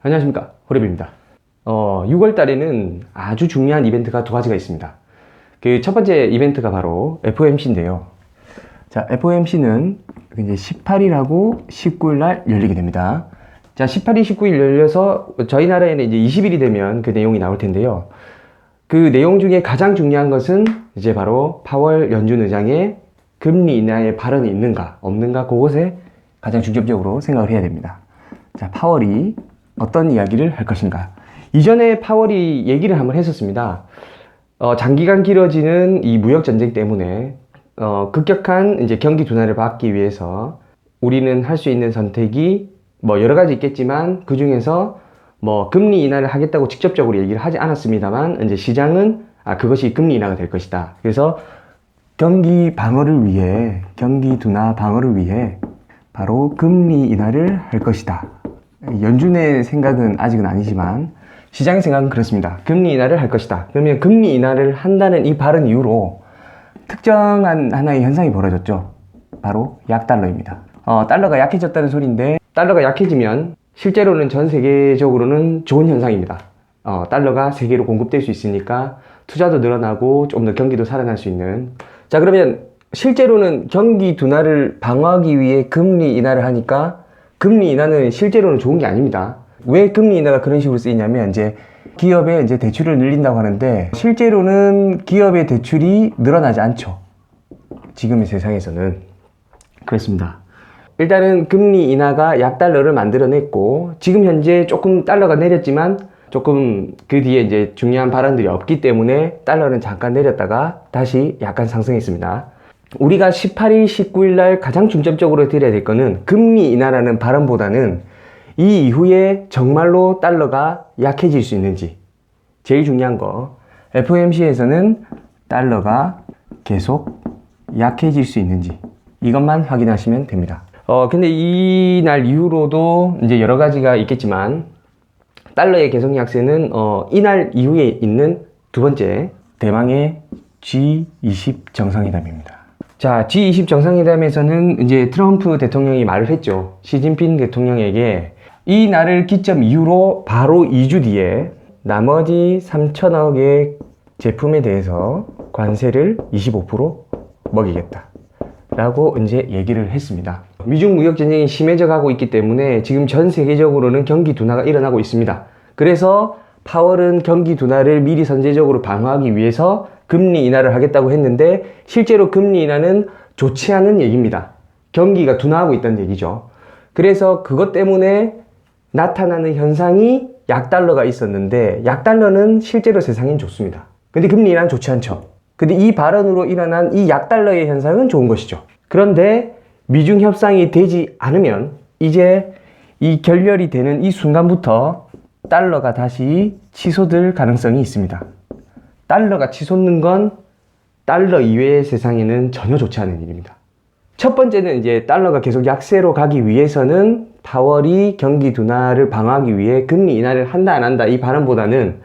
안녕하십니까, 호랩입니다. 6월 달에는 아주 중요한 이벤트가 두 가지가 있습니다. 그 첫 번째 이벤트가 바로 FOMC인데요. 자, FOMC는 이제 18일하고 19일 날 열리게 됩니다. 자, 18일, 19일 열려서 저희 나라에는 이제 20일이 되면 그 내용이 나올 텐데요. 그 내용 중에 가장 중요한 것은 이제 바로 파월 연준 의장의 금리 인하의 발언이 있는가, 없는가, 그것에 가장 중점적으로 생각을 해야 됩니다. 자, 파월이 어떤 이야기를 할 것인가. 이전에 파월이 얘기를 한번 했었습니다. 장기간 길어지는 이 무역 전쟁 때문에 급격한 이제 경기 둔화를 막기 위해서 우리는 할 수 있는 선택이 뭐 여러 가지 있겠지만 그 중에서 뭐 금리 인하를 하겠다고 직접적으로 얘기를 하지 않았습니다만 이제 시장은 그것이 금리 인하가 될 것이다. 그래서 경기 방어를 위해, 경기 둔화 방어를 위해 바로 금리 인하를 할 것이다. 연준의 생각은 아직은 아니지만 시장의 생각은 그렇습니다. 금리 인하를 할 것이다. 그러면 금리 인하를 한다는 이 발언 이후로 특정한 하나의 현상이 벌어졌죠. 바로 약달러입니다. 달러가 약해졌다는 소리인데, 달러가 약해지면 실제로는 전 세계적으로는 좋은 현상입니다. 달러가 세계로 공급될 수 있으니까 투자도 늘어나고 좀 더 경기도 살아날 수 있는. 자, 그러면 실제로는 경기 둔화를 방어하기 위해 금리 인하를 하니까 금리 인하는 실제로는 좋은 게 아닙니다. 왜 금리 인하가 그런 식으로 쓰이냐면 이제 기업의 이제 대출을 늘린다고 하는데 실제로는 기업의 대출이 늘어나지 않죠. 지금의 세상에서는. 그렇습니다. 일단은 금리 인하가 약달러를 만들어냈고 지금 현재 조금 달러가 내렸지만 조금 그 뒤에 이제 중요한 발언들이 없기 때문에 달러는 잠깐 내렸다가 다시 약간 상승했습니다. 우리가 18일, 19일 날 가장 중점적으로 드려야 될 거는 금리 인하라는 발언보다는 이 이후에 정말로 달러가 약해질 수 있는지. 제일 중요한 거, FOMC에서는 달러가 계속 약해질 수 있는지 이것만 확인하시면 됩니다. 근데 이 날 이후로도 이제 여러 가지가 있겠지만 달러의 계속 약세는 이날 이후에 있는 두 번째, 대망의 G20 정상회담입니다. 자, G20 정상회담에서는 이제 트럼프 대통령이 말을 했죠. 시진핑 대통령에게 이 날을 기점 이후로 바로 2주 뒤에 나머지 3천억의 제품에 대해서 관세를 25% 먹이겠다 라고 이제 얘기를 했습니다. 미중 무역 전쟁이 심해져 가고 있기 때문에 지금 전 세계적으로는 경기 둔화가 일어나고 있습니다. 그래서 파월은 경기 둔화를 미리 선제적으로 방어하기 위해서 금리 인하를 하겠다고 했는데 실제로 금리 인하는 좋지 않은 얘기입니다. 경기가 둔화하고 있다는 얘기죠. 그래서 그것 때문에 나타나는 현상이 약달러가 있었는데 약달러는 실제로 세상엔 좋습니다. 근데 금리 인하는 좋지 않죠. 근데 이 발언으로 일어난 이 약달러의 현상은 좋은 것이죠. 그런데 미중 협상이 되지 않으면 이제 이 결렬이 되는 이 순간부터 달러가 다시 치솟을 가능성이 있습니다. 달러가 치솟는 건 달러 이외의 세상에는 전혀 좋지 않은 일입니다. 첫 번째는 이제 달러가 계속 약세로 가기 위해서는 파월이 경기 둔화를 방어하기 위해 금리 인하를 한다 안 한다 이 발언보다는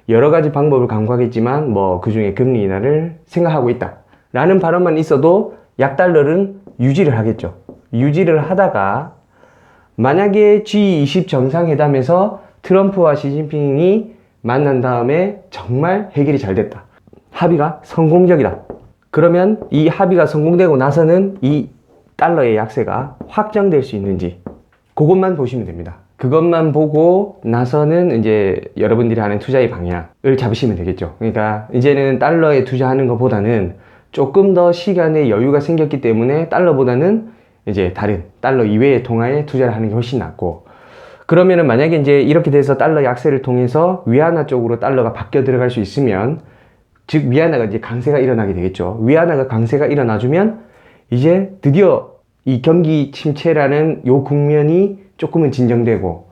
여러 가지 방법을 강구하겠지만 뭐 그중에 금리 인하를 생각하고 있다 라는 발언만 있어도 약달러는 유지를 하겠죠. 유지를 하다가 만약에 G20 정상회담에서 트럼프와 시진핑이 만난 다음에 정말 해결이 잘 됐다. 합의가 성공적이다. 그러면 이 합의가 성공되고 나서는 이 달러의 약세가 확정될 수 있는지 그것만 보시면 됩니다. 그것만 보고 나서는 이제 여러분들이 하는 투자의 방향을 잡으시면 되겠죠. 그러니까 이제는 달러에 투자하는 것보다는 조금 더 시간의 여유가 생겼기 때문에 달러보다는 이제 다른 달러 이외의 통화에 투자를 하는 게 훨씬 낫고, 그러면은 만약에 이제 이렇게 돼서 달러 약세를 통해서 위안화 쪽으로 달러가 바뀌어 들어갈 수 있으면, 즉 위안화가 이제 강세가 일어나게 되겠죠. 위안화가 강세가 일어나주면 이제 드디어 이 경기 침체라는 요 국면이 조금은 진정되고,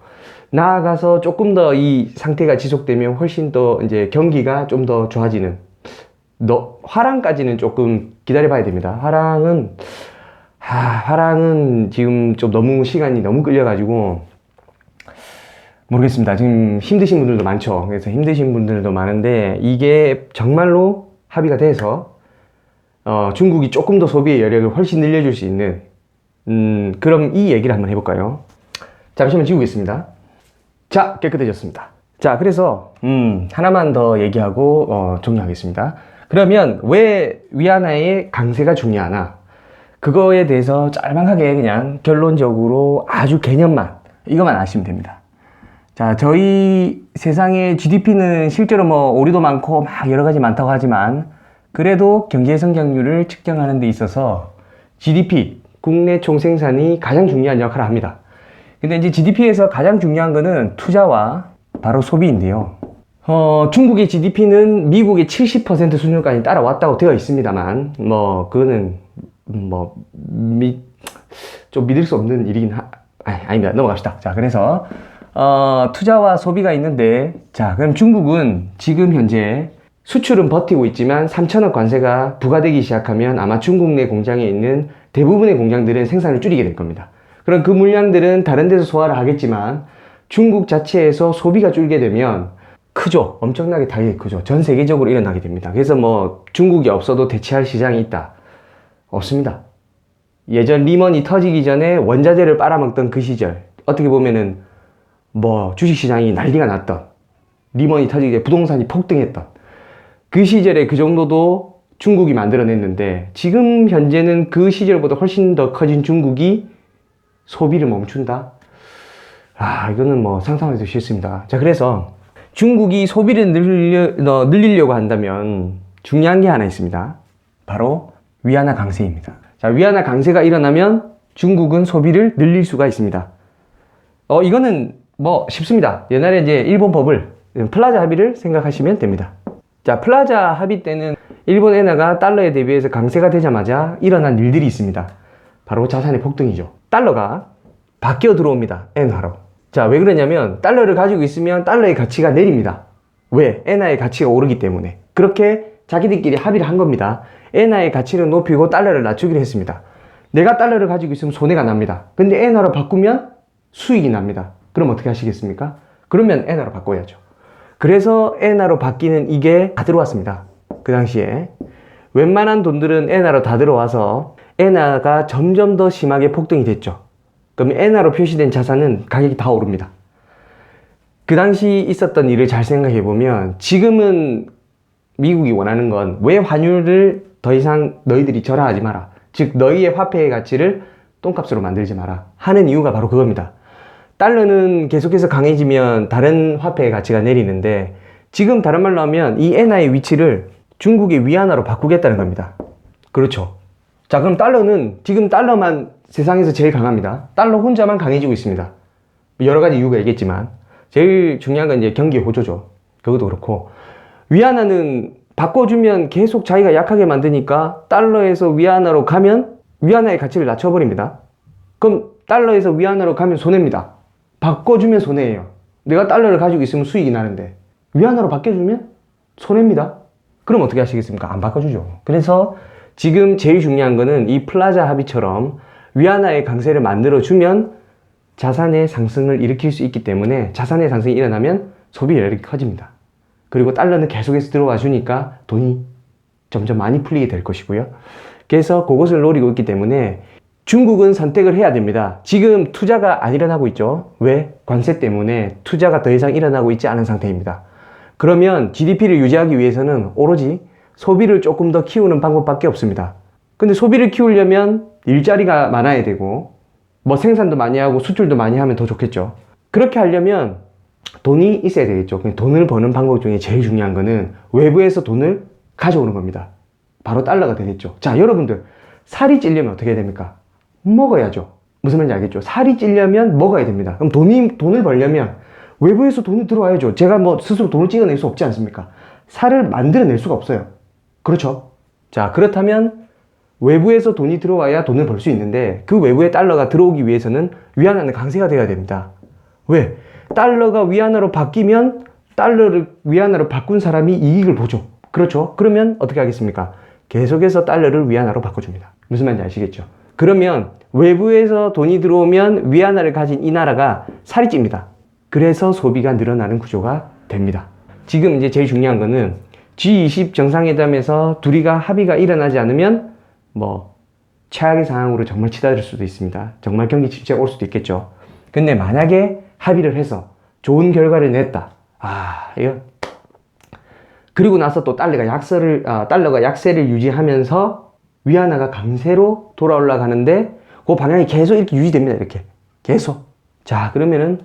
나아가서 조금 더 이 상태가 지속되면 훨씬 더 이제 경기가 좀 더 좋아지는, 화랑까지는 조금 기다려 봐야 됩니다. 화랑은 지금 좀 너무 시간이 너무 끌려가지고 모르겠습니다. 지금 힘드신 분들도 많죠. 그래서 힘드신 분들도 많은데 이게 정말로 합의가 돼서 중국이 조금 더 소비의 여력을 훨씬 늘려줄 수 있는 그럼 이 얘기를 한번 해볼까요? 잠시만 지우겠습니다. 자, 깨끗해졌습니다. 자, 그래서 하나만 더 얘기하고 종료하겠습니다. 그러면 왜 위안화의 강세가 중요하나? 그거에 대해서 짤막하게 그냥 결론적으로 아주 개념만 이것만 아시면 됩니다. 자, 저희 세상의 GDP는 실제로 뭐 오류도 많고 막 여러 가지 많다고 하지만 그래도 경제 성장률을 측정하는 데 있어서 GDP, 국내 총생산이 가장 중요한 역할을 합니다. 근데 이제 GDP에서 가장 중요한 거는 투자와 바로 소비인데요. 중국의 GDP는 미국의 70% 수준까지 따라왔다고 되어 있습니다만, 그거는, 좀 믿을 수 없는 일이긴 아닙니다. 넘어갑시다. 자, 그래서, 투자와 소비가 있는데, 자, 그럼 중국은 지금 현재 수출은 버티고 있지만 3천억 관세가 부과되기 시작하면 아마 중국 내 공장에 있는 대부분의 공장들은 생산을 줄이게 될 겁니다. 그럼 그 물량들은 다른 데서 소화를 하겠지만 중국 자체에서 소비가 줄게 되면 크죠. 엄청나게 타격이 크죠. 전 세계적으로 일어나게 됩니다. 그래서 중국이 없어도 대체할 시장이 있다. 없습니다. 예전 리먼이 터지기 전에 원자재를 빨아먹던 그 시절, 어떻게 보면은 주식시장이 난리가 났던, 리먼이 터지기 전에 부동산이 폭등했던 그 시절에 그 정도도 중국이 만들어냈는데 지금 현재는 그 시절보다 훨씬 더 커진 중국이 소비를 멈춘다? 이거는 상상하기도 싫습니다. 자, 그래서 중국이 소비를 늘리려고 한다면 중요한 게 하나 있습니다. 바로 위안화 강세입니다. 자, 위안화 강세가 일어나면 중국은 소비를 늘릴 수가 있습니다. 이거는 쉽습니다. 옛날에 이제 일본 법을, 플라자 합의를 생각하시면 됩니다. 자, 플라자 합의 때는 일본 엔화가 달러에 대비해서 강세가 되자마자 일어난 일들이 있습니다. 바로 자산의 폭등이죠. 달러가 바뀌어 들어옵니다. 엔화로. 자, 왜 그러냐면 달러를 가지고 있으면 달러의 가치가 내립니다. 왜? 엔화의 가치가 오르기 때문에. 그렇게 자기들끼리 합의를 한 겁니다. 엔화의 가치를 높이고 달러를 낮추기로 했습니다. 내가 달러를 가지고 있으면 손해가 납니다. 근데 엔화로 바꾸면 수익이 납니다. 그럼 어떻게 하시겠습니까? 그러면 엔화로 바꿔야죠. 그래서 엔화로 바뀌는 이게 다 들어왔습니다. 그 당시에 웬만한 돈들은 엔화로 다 들어와서 엔화가 점점 더 심하게 폭등이 됐죠. 그럼 엔화로 표시된 자산은 가격이 다 오릅니다. 그 당시 있었던 일을 잘 생각해 보면 지금은 미국이 원하는 건 왜 환율을 더 이상 너희들이 절하하지 마라. 즉 너희의 화폐의 가치를 똥값으로 만들지 마라 하는 이유가 바로 그겁니다. 달러는 계속해서 강해지면 다른 화폐의 가치가 내리는데 지금 다른 말로 하면 이 엔화의 위치를 중국의 위안화로 바꾸겠다는 겁니다. 그렇죠. 자, 그럼 달러는 지금 달러만 세상에서 제일 강합니다. 달러 혼자만 강해지고 있습니다. 여러 가지 이유가 있겠지만 제일 중요한 건 이제 경기 호조죠. 그것도 그렇고 위안화는 바꿔주면 계속 자기가 약하게 만드니까 달러에서 위안화로 가면 위안화의 가치를 낮춰버립니다. 그럼 달러에서 위안화로 가면 손해입니다. 바꿔주면 손해예요. 내가 달러를 가지고 있으면 수익이 나는데 위안화로 바꿔주면 손해입니다. 그럼 어떻게 하시겠습니까? 안 바꿔주죠. 그래서 지금 제일 중요한 거는 이 플라자 합의처럼 위안화의 강세를 만들어주면 자산의 상승을 일으킬 수 있기 때문에 자산의 상승이 일어나면 소비력이 커집니다. 그리고 달러는 계속해서 들어와 주니까 돈이 점점 많이 풀리게 될 것이고요. 그래서 그것을 노리고 있기 때문에 중국은 선택을 해야 됩니다. 지금 투자가 안 일어나고 있죠. 왜? 관세 때문에 투자가 더 이상 일어나고 있지 않은 상태입니다. 그러면 GDP를 유지하기 위해서는 오로지 소비를 조금 더 키우는 방법밖에 없습니다. 근데 소비를 키우려면 일자리가 많아야 되고 생산도 많이 하고 수출도 많이 하면 더 좋겠죠. 그렇게 하려면 돈이 있어야 되겠죠. 돈을 버는 방법 중에 제일 중요한 거는 외부에서 돈을 가져오는 겁니다. 바로 달러가 되겠죠. 자, 여러분들 살이 찌려면 어떻게 해야 됩니까? 먹어야죠. 무슨 말인지 알겠죠? 살이 찌려면 먹어야 됩니다. 그럼 돈을 벌려면 외부에서 돈이 들어와야죠. 제가 스스로 돈을 찍어낼 수 없지 않습니까? 살을 만들어낼 수가 없어요. 그렇죠? 자, 그렇다면 외부에서 돈이 들어와야 돈을 벌 수 있는데 그 외부에 달러가 들어오기 위해서는 위안화는 강세가 돼야 됩니다. 왜? 달러가 위안화로 바뀌면 달러를 위안화로 바꾼 사람이 이익을 보죠. 그렇죠? 그러면 어떻게 하겠습니까? 계속해서 달러를 위안화로 바꿔줍니다. 무슨 말인지 아시겠죠? 그러면 외부에서 돈이 들어오면 위안화를 가진 이 나라가 살이 찝니다. 그래서 소비가 늘어나는 구조가 됩니다. 지금 이제 제일 중요한 거는 G20 정상회담에서 둘이가 합의가 일어나지 않으면 최악의 상황으로 정말 치달을 수도 있습니다. 정말 경기 침체가 올 수도 있겠죠. 근데 만약에 합의를 해서 좋은 결과를 냈다. 이거. 그리고 나서 또 달러가 약세를 유지하면서 위안화가 강세로 돌아 올라가는데 그 방향이 계속 이렇게 유지됩니다. 이렇게. 계속. 자, 그러면은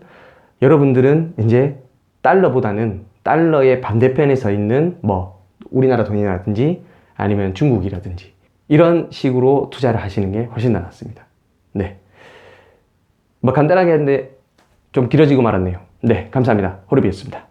여러분들은 이제 달러보다는 달러의 반대편에 서 있는 우리나라 돈이라든지 아니면 중국이라든지 이런 식으로 투자를 하시는 게 훨씬 더 낫습니다. 네. 간단하게 했는데 좀 길어지고 말았네요. 네, 감사합니다. 호르비였습니다.